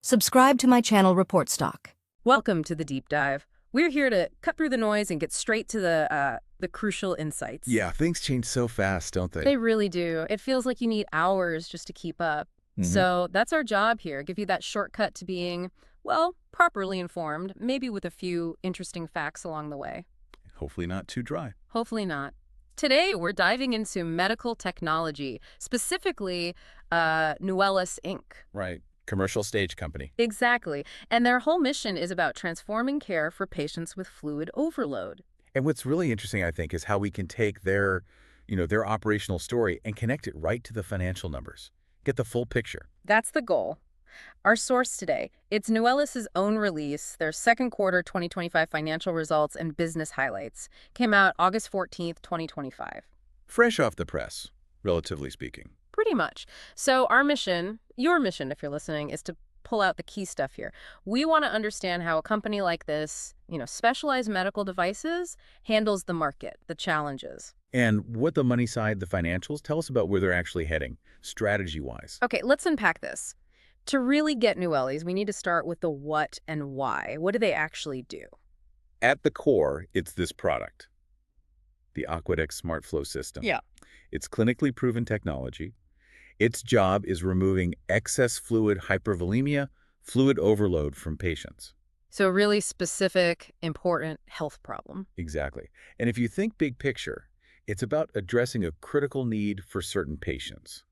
Subscribe to my channel Report Stock. Welcome to the deep dive. We're here to cut through the noise and get straight to the crucial insights. Yeah, things change so fast, don't they? They really do. It feels like you need hours just to keep up. So that's our job here, give you that shortcut to being, well, properly informed, maybe with a few interesting facts along the way. Hopefully not too dry. Hopefully not. Today, we're diving into medical technology, specifically NUWE US Inc. Right. Commercial stage company. Exactly. And their whole mission is about transforming care for patients with fluid overload. And what's really interesting, I think, is how we can take their operational story and connect it right to the financial numbers. Get the full picture. That's the goal. Our source today, it's NUWE US's own release, their second quarter 2025 financial results and business highlights. Came out August 14th, 2025. Fresh off the press, relatively speaking. Pretty much. So our mission, your mission if you're listening, is to pull out the key stuff here. We want to understand how a company like this, specialized medical devices, handles the market, the challenges. And what the money side, the financials, tell us about where they're actually heading, strategy-wise. Okay, let's unpack this. To really get NUWE US, we need to start with the what and why. What do they actually do? At the core, it's this product, the Aqueduct SmartFlow system. Yeah. It's clinically proven technology. Its job is removing excess fluid hypervolemia, fluid overload from patients. So a really specific, important health problem. Exactly. And if you think big picture, it's about addressing a critical need for certain patients.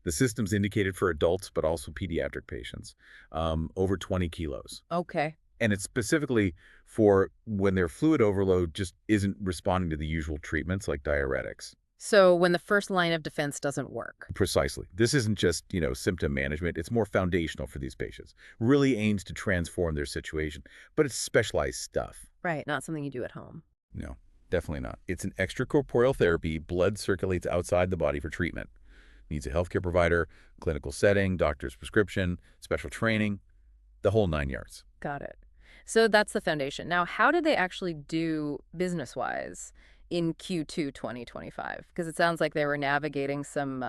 The system's indicated for adults, but also pediatric patients, over 20 kilos. Okay. And it's specifically for when their fluid overload just isn't responding to the usual treatments like diuretics. So when the first line of defense doesn't work. Precisely. This isn't just, symptom management. It's more foundational for these patients. Really aims to transform their situation. But it's specialized stuff. Right, not something you do at home. No, definitely not. It's an extracorporeal therapy. Blood circulates outside the body for treatment. Needs a healthcare provider, clinical setting, doctor's prescription, special training, the whole 9 yards. Got it. So that's the foundation. Now, how did they actually do business-wise in Q2 2025? Because it sounds like they were navigating some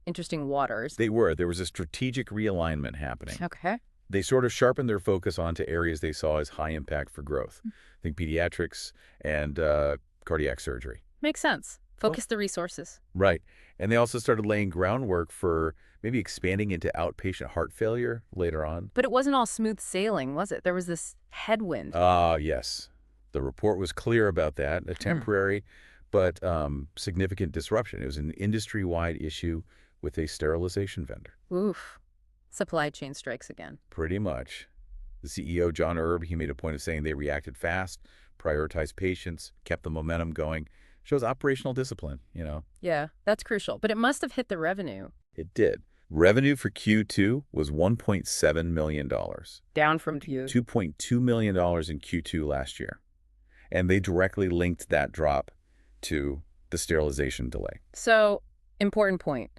interesting waters. They were. There was a strategic realignment happening. Okay. They sort of sharpened their focus onto areas they saw as high impact for growth. Think pediatrics and cardiac surgery. Makes sense. Focus the resources. Right. And they also started laying groundwork for maybe expanding into outpatient heart failure later on. But it wasn't all smooth sailing, was it? There was this headwind. Yes. The report was clear about that, a temporary but significant disruption. It was an industry-wide issue with a sterilization vendor. Oof. Supply chain strikes again. Pretty much. The CEO, John Erb, he made a point of saying they reacted fast, prioritized patients, kept the momentum going. Shows operational discipline, Yeah, that's crucial. But it must have hit the revenue. It did. Revenue for Q2 was $1.7 million. Down from Q. $2.2 million in Q2 last year. And they directly linked that drop to the sterilization delay. So, important point.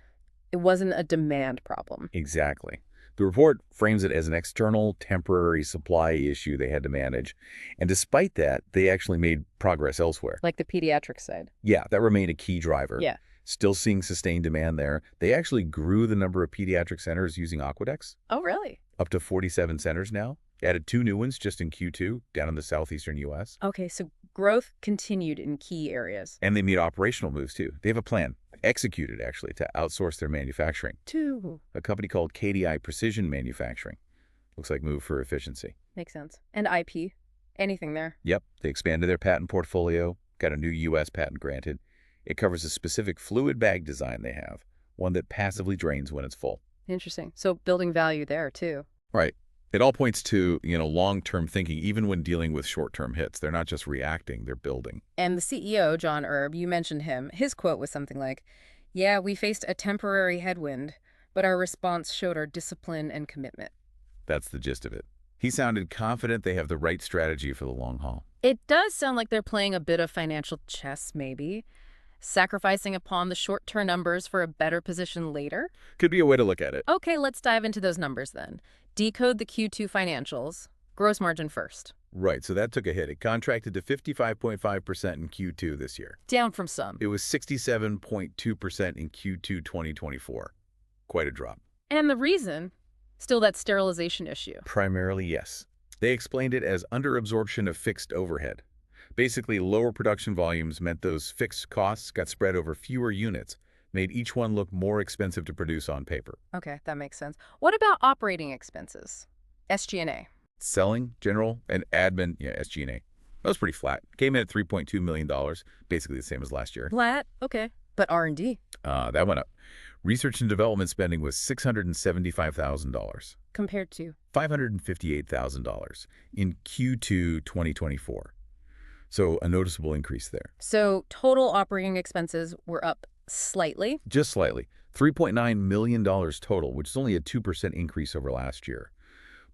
It wasn't a demand problem. Exactly. The report frames it as an external, temporary supply issue they had to manage. And despite that, they actually made progress elsewhere. Like the pediatric side. Yeah, that remained a key driver. Yeah. Still seeing sustained demand there. They actually grew the number of pediatric centers using Aqueducts. Oh, really? Up to 47 centers now. Added 2 new ones just in Q2 down in the southeastern U.S. Okay, so growth continued in key areas. And they made operational moves too. They have a plan, executed actually, to outsource their manufacturing. To A company called KDI Precision Manufacturing. Looks like move for efficiency. makes sense. And IP. Anything there. Yep, they expanded their patent portfolio, got a new U.S. patent granted. It covers a specific fluid bag design they have, one that passively drains when it's full. Interesting. So building value there, too. Right. It all points to, long-term thinking, even when dealing with short-term hits. They're not just reacting, they're building. And the CEO, John Erb, you mentioned him. His quote was something like, "Yeah, we faced a temporary headwind, but our response showed our discipline and commitment." That's the gist of it. He sounded confident they have the right strategy for the long haul. It does sound like they're playing a bit of financial chess, maybe. Sacrificing upon the short-term numbers for a better position later? Could be a way to look at it. Okay, let's dive into those numbers then. Decode the Q2 financials. Gross margin first. Right, so that took a hit. It contracted to 55.5% in Q2 this year. Down from some. It was 67.2% in Q2 2024. Quite a drop. And the reason? Still that sterilization issue. Primarily, yes. They explained it as underabsorption of fixed overhead. Basically, lower production volumes meant those fixed costs got spread over fewer units, made each one look more expensive to produce on paper. Okay, that makes sense. What about operating expenses? SG&A. Selling, general, and admin, SG&A. That was pretty flat. Came in at $3.2 million, basically the same as last year. Flat? Okay. But R&D? That went up. Research and development spending was $675,000. Compared to? $558,000 in Q2 2024. So a noticeable increase there. So total operating expenses were up slightly? Just slightly. $3.9 million total, which is only a 2% increase over last year.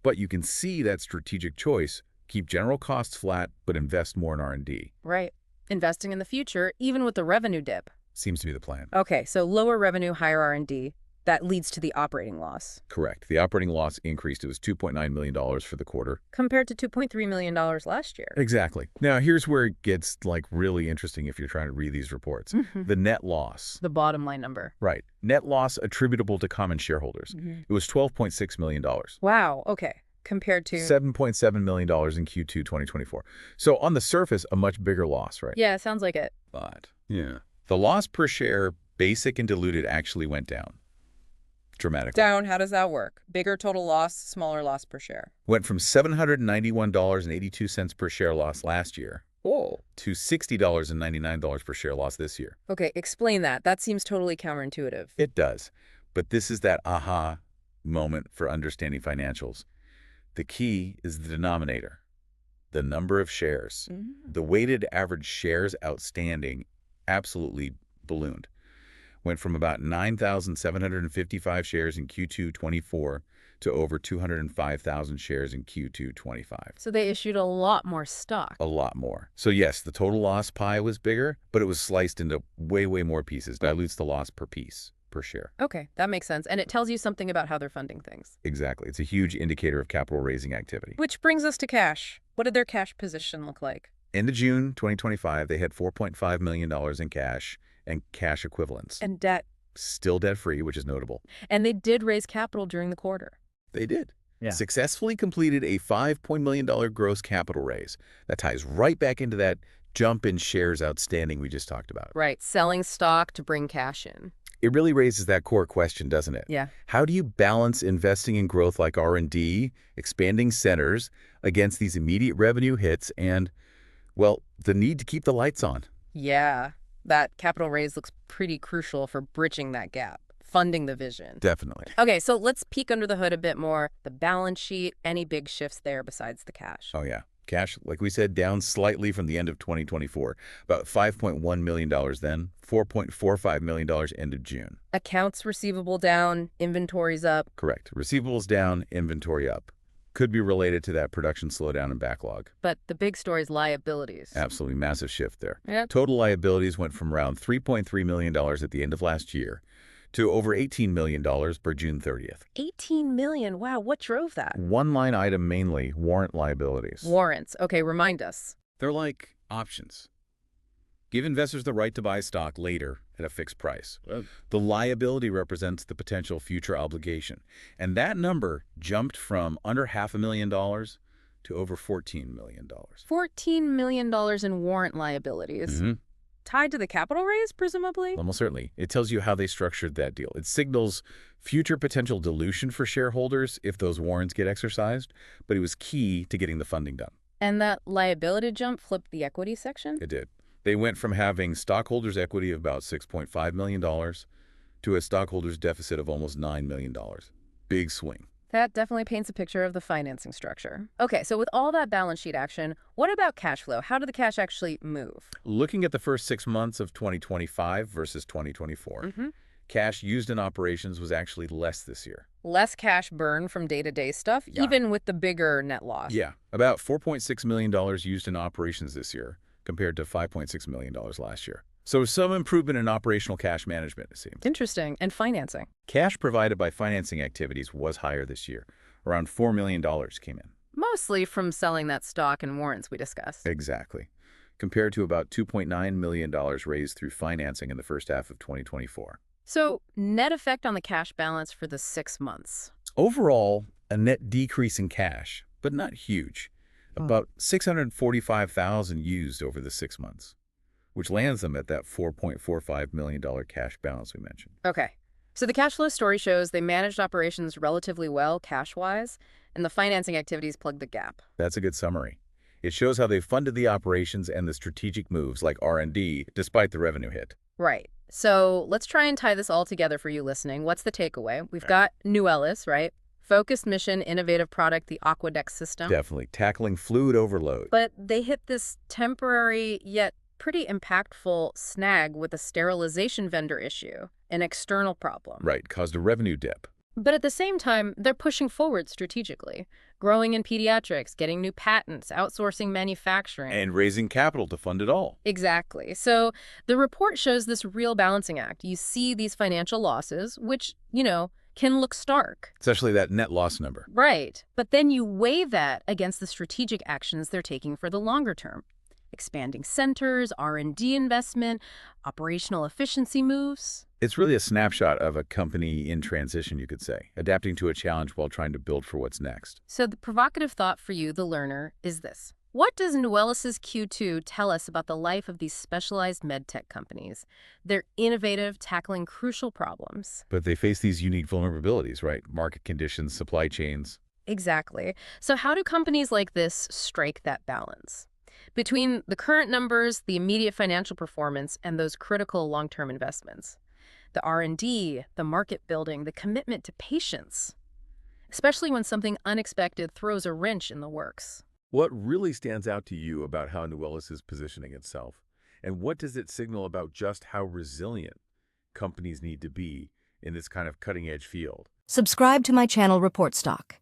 But you can see that strategic choice: keep general costs flat, but invest more in R&D. Right. Investing in the future, even with the revenue dip. Seems to be the plan. Okay, so lower revenue, higher R&D. That leads to the operating loss. Correct. The operating loss increased. It was $2.9 million for the quarter. Compared to $2.3 million last year. Exactly. Now, here's where it gets, really interesting if you're trying to read these reports. The net loss. The bottom line number. Right. Net loss attributable to common shareholders. It was $12.6 million. Wow, okay. Compared to? $7.7 million in Q2 2024. So on the surface, a much bigger loss, right? Yeah, sounds like it. But, the loss per share, basic and diluted, actually went down dramatically. Down, how does that work? Bigger total loss, smaller loss per share. Went from $791.82 per share loss last year to $60.99 per share loss this year. Okay, explain that. That seems totally counterintuitive. It does. But this is that aha moment for understanding financials. The key is the denominator, the number of shares. The weighted average shares outstanding absolutely ballooned. Went from about 9,755 shares in Q2 24 to over 205,000 shares in Q2 25. So they issued a lot more stock. A lot more. So yes, the total loss pie was bigger, but it was sliced into way, way more pieces. Dilutes the loss per piece, per share. Okay, that makes sense. And it tells you something about how they're funding things. Exactly. It's a huge indicator of capital raising activity. Which brings us to cash. What did their cash position look like? End of June 2025, they had $4.5 million in cash and cash equivalents. And debt. Still debt-free, which is notable. And they did raise capital during the quarter. They did. Yeah. Successfully completed a $5 million gross capital raise. That ties right back into that jump in shares outstanding we just talked about. Right, selling stock to bring cash in. It really raises that core question, doesn't it? Yeah. How do you balance investing in growth like R&D, expanding centers, against these immediate revenue hits and, well, the need to keep the lights on? Yeah, that capital raise looks pretty crucial for bridging that gap, funding the vision. Definitely. Okay, so let's peek under the hood a bit more. The balance sheet, any big shifts there besides the cash? Oh, yeah. Cash, like we said, down slightly from the end of 2024. About $5.1 million then, $4.45 million end of June. Accounts receivable down, inventories up. Correct. Receivables down, inventory up. Could be related to that production slowdown and backlog. But the big story is liabilities. Absolutely massive shift there. Yep. Total liabilities went from around $3.3 million at the end of last year to over $18 million per June 30th. $18 million. Wow, what drove that? One line item mainly, warrant liabilities. Warrants. Okay, remind us. They're like options. Give investors the right to buy stock later at a fixed price. The liability represents the potential future obligation. And that number jumped from under $500,000 to over $14 million. $14 million in warrant liabilities. Tied to the capital raise, presumably? Almost certainly. It tells you how they structured that deal. It signals future potential dilution for shareholders if those warrants get exercised, but it was key to getting the funding done. And that liability jump flipped the equity section? It did. They went from having stockholders' equity of about $6.5 million to a stockholders' deficit of almost $9 million. Big swing. That definitely paints a picture of the financing structure. Okay, so with all that balance sheet action, what about cash flow? How did the cash actually move? Looking at the first 6 months of 2025 versus 2024, cash used in operations was actually less this year. Less cash burn from day-to-day stuff, even with the bigger net loss. Yeah, about $4.6 million used in operations this year, compared to $5.6 million last year. So some improvement in operational cash management, it seems. Interesting. And financing? Cash provided by financing activities was higher this year. Around $4 million came in. Mostly from selling that stock and warrants we discussed. Exactly. Compared to about $2.9 million raised through financing in the first half of 2024. So net effect on the cash balance for the 6 months? Overall, a net decrease in cash, but not huge. Hmm. About 645,000 used over the 6 months, which lands them at that $4.45 million cash balance we mentioned. Okay. So the cash flow story shows they managed operations relatively well cash-wise, and the financing activities plugged the gap. That's a good summary. It shows how they funded the operations and the strategic moves like R&D despite the revenue hit. Right. So let's try and tie this all together for you listening. What's the takeaway? We've got NUWE US, right? Focused mission, innovative product, the Aqueduct system. Definitely tackling fluid overload. But they hit this temporary yet pretty impactful snag with a sterilization vendor issue, an external problem. Right, caused a revenue dip. But at the same time, they're pushing forward strategically, growing in pediatrics, getting new patents, outsourcing manufacturing. And raising capital to fund it all. Exactly. So the report shows this real balancing act. You see these financial losses, which, can look stark. Especially that net loss number. Right. But then you weigh that against the strategic actions they're taking for the longer term. Expanding centers, R&D investment, operational efficiency moves. It's really a snapshot of a company in transition, you could say, adapting to a challenge while trying to build for what's next. So the provocative thought for you, the learner, is this. What does NUWE's Q2 tell us about the life of these specialized medtech companies? They're innovative, tackling crucial problems. But they face these unique vulnerabilities, right? Market conditions, supply chains. Exactly. So how do companies like this strike that balance between the current numbers, the immediate financial performance, and those critical long-term investments? The R&D, the market building, the commitment to patients, especially when something unexpected throws a wrench in the works. What really stands out to you about how NUWE US is positioning itself? And what does it signal about just how resilient companies need to be in this kind of cutting-edge field? Subscribe to my channel Report Stock.